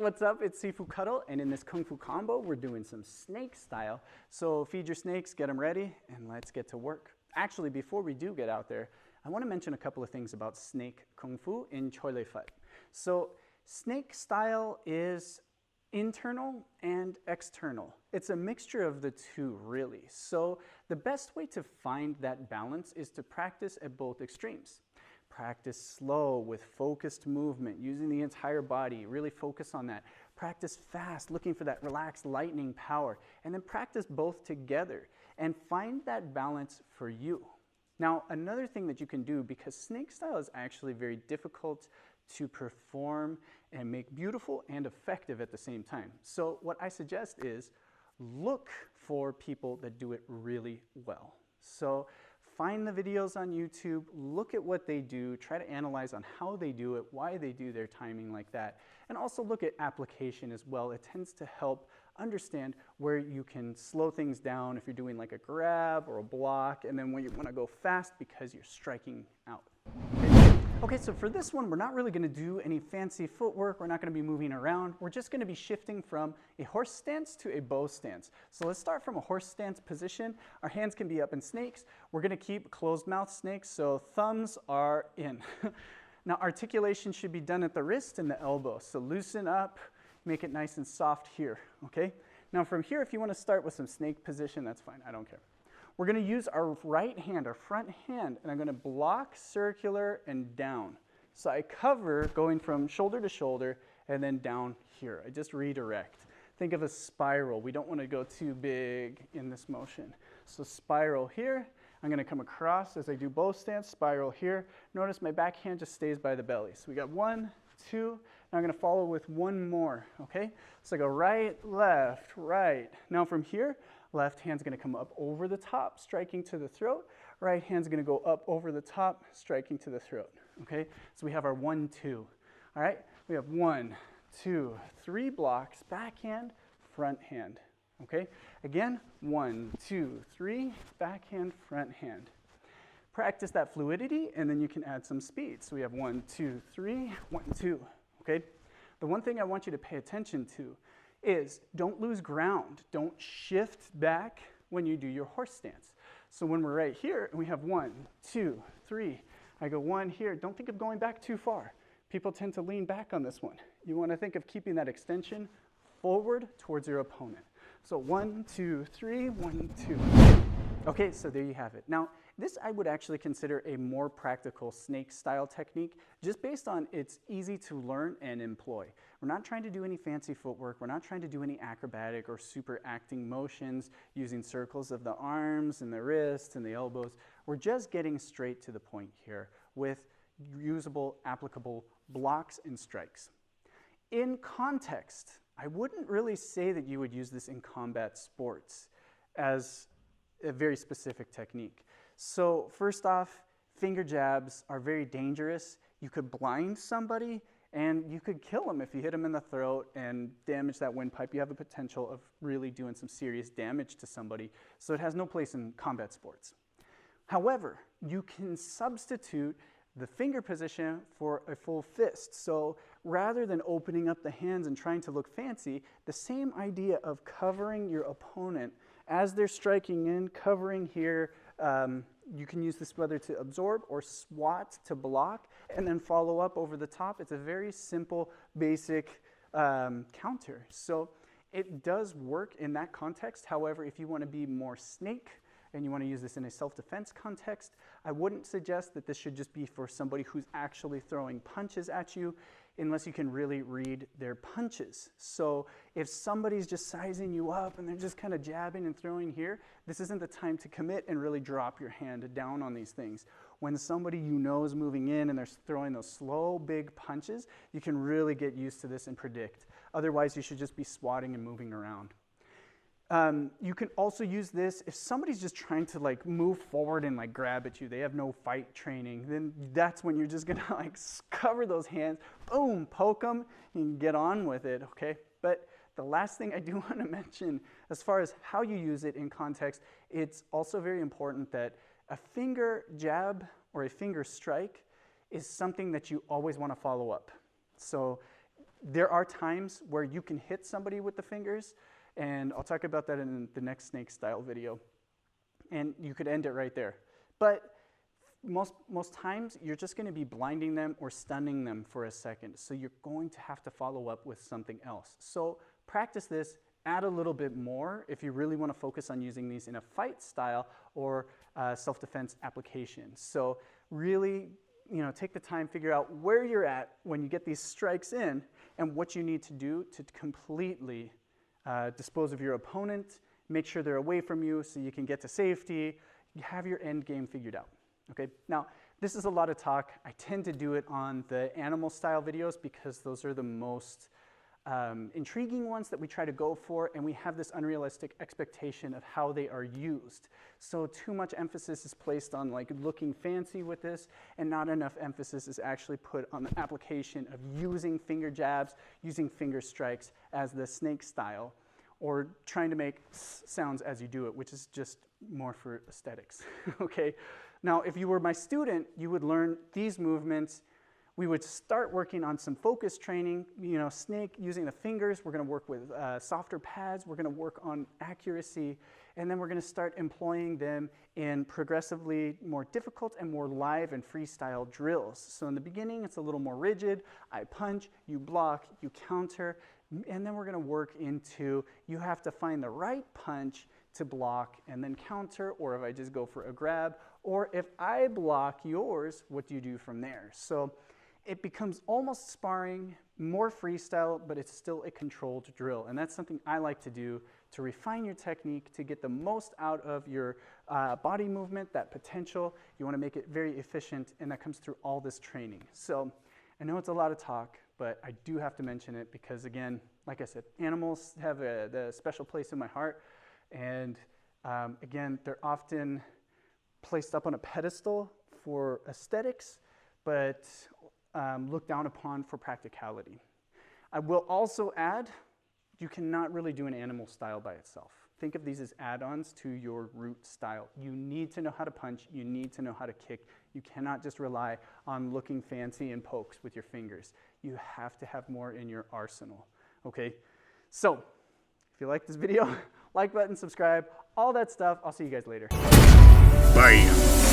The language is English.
what's up? It's Sifu Cuddle, and in this Kung Fu combo, we're doing some snake style. So feed your snakes, get them ready, and let's get to work. Actually, before we do get out there, I want to mention a couple of things about snake Kung Fu in Choy Li Fut. So snake style is internal and external. It's a mixture of the two, really. So the best way to find that balance is to practice at both extremes. Practice slow with focused movement, using the entire body, really focus on that. Practice fast, looking for that relaxed, lightning power, and then practice both together and find that balance for you. Now, another thing that you can do, because snake style is actually very difficult to perform and make beautiful and effective at the same time. So what I suggest is look for people that do it really well. So find the videos on YouTube, look at what they do, try to analyze on how they do it, why they do their timing like that, and also look at application as well. It tends to help understand where you can slow things down if you're doing like a grab or a block, and then when you want to go fast because you're striking out. Okay, so for this one, we're not really going to do any fancy footwork. We're not going to be moving around. We're just going to be shifting from a horse stance to a bow stance. So let's start from a horse stance position. Our hands can be up in snakes. We're going to keep closed mouth snakes, so thumbs are in. Now, articulation should be done at the wrist and the elbow. So loosen up, make it nice and soft here, okay? Now from here, if you want to start with some snake position, that's fine. I don't care. We're going to use our right hand, our front hand, and I'm going to block circular and down. So I cover going from shoulder to shoulder and then down here. I just redirect. Think of a spiral. We don't want to go too big in this motion. So spiral here. I'm going to come across as I do bow stance, spiral here. Notice my back hand just stays by the belly. So we got 1, 2. Now I'm going to follow with one more, okay? So I go right, left, right. Now from here, left hand's going to come up over the top, striking to the throat. Right hand's going to go up over the top, striking to the throat. Okay? So we have our 1, 2. All right? We have 1, 2, 3 blocks, backhand, front hand. Okay? Again, 1, 2, 3, backhand, front hand. Practice that fluidity, and then you can add some speed. So we have 1, 2, 3, 1, 2. Okay? The one thing I want you to pay attention to is don't lose ground. Don't shift back when you do your horse stance. So when we're right here and we have 1, 2, 3, I go 1 here. Don't think of going back too far. People tend to lean back on this one. You want to think of keeping that extension forward towards your opponent. So 1, 2, 3, 1, 2. Okay, so there you have it. Now, this I would actually consider a more practical snake style technique just based on it's easy to learn and employ. We're not trying to do any fancy footwork. We're not trying to do any acrobatic or super acting motions using circles of the arms and the wrists and the elbows. We're just getting straight to the point here with usable, applicable blocks and strikes. In context, I wouldn't really say that you would use this in combat sports as a very specific technique. So first off, finger jabs are very dangerous. You could blind somebody and you could kill them if you hit them in the throat and damage that windpipe. You have the potential of really doing some serious damage to somebody. So it has no place in combat sports. However, you can substitute the finger position for a full fist. So rather than opening up the hands and trying to look fancy, the same idea of covering your opponent as they're striking in, covering here, you can use this whether to absorb or swat to block and then follow up over the top. It's a very simple, basic counter. So it does work in that context. However, if you want to be more snake and you want to use this in a self-defense context, I wouldn't suggest that this should just be for somebody who's actually throwing punches at you unless you can really read their punches. So if somebody's just sizing you up and they're just kind of jabbing and throwing here, this isn't the time to commit and really drop your hand down on these things. When somebody you know is moving in and they're throwing those slow, big punches, you can really get used to this and predict. Otherwise, you should just be swatting and moving around. You can also use this if somebody's just trying to like move forward and like grab at you. They have no fight training. Then that's when you're just gonna like cover those hands, boom, poke them, and get on with it. Okay. But the last thing I do want to mention, as far as how you use it in context, it's also very important that a finger jab or a finger strike is something that you always want to follow up. So There are times where you can hit somebody with the fingers, and I'll talk about that in the next snake style video. And you could end it right there. But most times, you're just going to be blinding them or stunning them for a second. So you're going to have to follow up with something else. So practice this, add a little bit more if you really want to focus on using these in a fight style or self-defense application. So really, take the time, figure out where you're at when you get these strikes in and what you need to do to completely dispose of your opponent, make sure they're away from you so you can get to safety, you have your end game figured out. Okay, now this is a lot of talk. I tend to do it on the animal style videos because those are the most intriguing ones that we try to go for, and we have this unrealistic expectation of how they are used. So too much emphasis is placed on like looking fancy with this, and not enough emphasis is actually put on the application of using finger jabs, using finger strikes as the snake style, or trying to make sounds as you do it, which is just more for aesthetics. Okay. Now, if you were my student, you would learn these movements. We would start working on some focus training, snake using the fingers. We're going to work with softer pads. We're going to work on accuracy. And then we're going to start employing them in progressively more difficult and more live and freestyle drills. So in the beginning, it's a little more rigid. I punch, you block, you counter. And then we're going to work into, you have to find the right punch to block and then counter, or if I just go for a grab, or if I block yours, what do you do from there? So it becomes almost sparring, more freestyle, but it's still a controlled drill. And that's something I like to do to refine your technique, to get the most out of your body movement, that potential. You want to make it very efficient, and that comes through all this training. So I know it's a lot of talk, but I do have to mention it because, again, like I said, animals have a special place in my heart. And again, they're often placed up on a pedestal for aesthetics, but looked down upon for practicality. I will also add, you cannot really do an animal style by itself. Think of these as add-ons to your root style. You need to know how to punch. You need to know how to kick. You cannot just rely on looking fancy and pokes with your fingers. You have to have more in your arsenal, okay? So, if you like this video, like button, subscribe, all that stuff. I'll see you guys later. Bye.